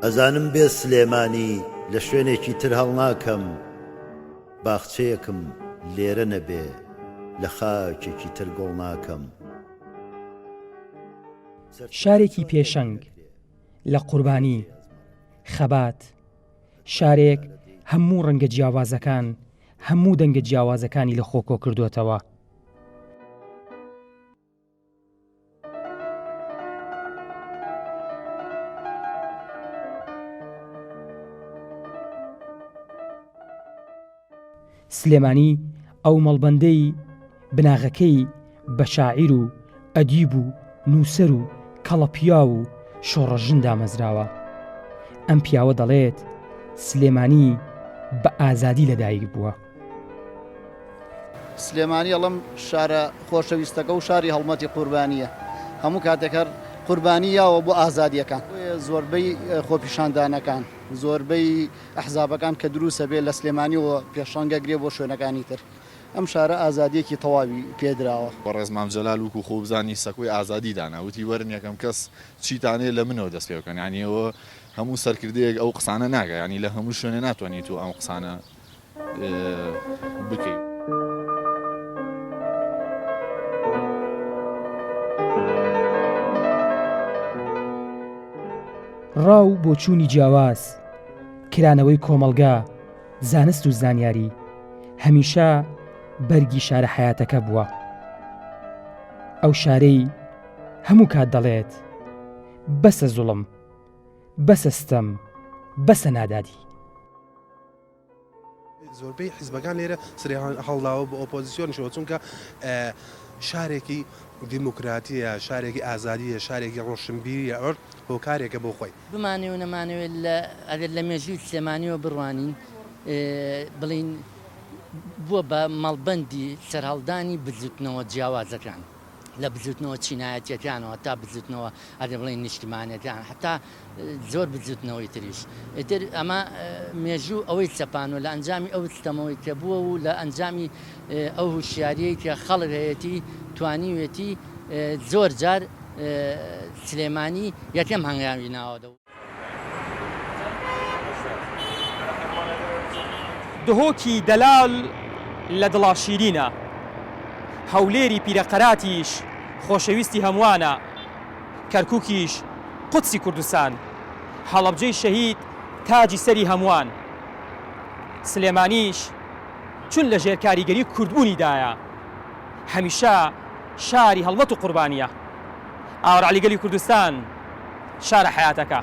ئەزانم بێ سلێمانی لە شوێنێکی تر هەڵ ناکەم، باخچەیەکم لێرە نەبێ لە خاکێکی تر گۆڵ ناکەم. شارێکی پێشەنگ لە قوربانی خەبات، شارێک هەموو ڕەنگە جیاوازەکان هەموو دەنگە جیاوازەکانی لە خۆکۆ کردوتەوە. سلێمانی ئەو مەڵبەندەی بناغەکەی بە شاعیر و ئەدیب و نووسەر و کەڵەپیا و شۆڕەژن دامەزراوە. ئەم پیاوە دەڵێت سلێمانی بە ئازادی لەدایک بووە. سلێمانی ئەڵەم شارە خۆشەویستەکە و شاری هەڵمەتی قوربانیە. هەموو کاتێکەر قوربانییاوە بۆ ئازادیەکان. زۆربەی خۆپیشاندانەکان زۆربەی ئەحزابەکان کە دروسە بێت لە سلێمانیەوە پێشەنگەگرێ بۆ شوێنەکانی تر. ئەم شارە ئازادیەکی تەواوی پێدراوە. بەڕێز مام جەلال وکو خۆبزانی سەکۆی ئازادی دانا وتی وەرن یەکەم کەس چیتانێ لە منەوە دەست پێ بکەن، یعنی ئەوە هەموو سەرکردەیەک ئەو قسانە ناگە، ینی لە هەموو شوێنە ناتوانیت و ئەم قسانە بکەیت. ڕاو بۆ چوونی جیاواز، کرانەوەی کۆمەڵگا، زانست و زانیاری هەمیشە بەرگی شارە حیاتەکە بووە. ئەو شارەی هەموو کات دەڵێت بەسە زوڵم، بەسە ستەم، بەسە نادادی. زۆربەی حیزبەکان لێرە سرێ هەڵداوە بە ئۆپۆزیسیۆنشەوە، چونکە شارێکی دیموکراتیە، شارێکی ئازادیە، شارێکی ڕۆشنبیریە، ئەوە هۆکارێکە بۆ خۆی. بمانێ و نەمانەوێت ئەگەر لە مێژووی سلێمانیەوە بڕوانین بڵین بووە بە مەڵبەندی سەرهەڵدانی بزوتنەوە جیاوازەکان، لە بزوتنەوە چینایەتیەکانەوە تا بزوتنەوە ئەگەر بڵین نیشتیمانەتیان، حتا زۆر بزوتنەوەی تریش. ئیتر ئەمە مێژوو ئەوەی سەپانۆ لە ئەنجامی ئەو ستەمەوەی کە بووە و لە ئەنجامی ئەو هوشیاریەی کە خەڵک هەیەی توانیوێتی زۆر جار سلێمانی یەکەم هەنگاوی ناوەدە. دهۆکی دەلال لە دڵا شیرینە، هەولێری پیرەقەراتیش خۆشەویستی هەمووانە، کەرکووکیش قودسی کوردستان، هەڵەبجەی شەهید تاجی سەری هەمووان. سلێمانیش چون لە ژێر کاریگەری کوردبوونیدایە هەمیشە شاری هەڵمەت و قوربانیە. ئاوەڕعەلیگەلی کوردستان شارە حیاتەکە.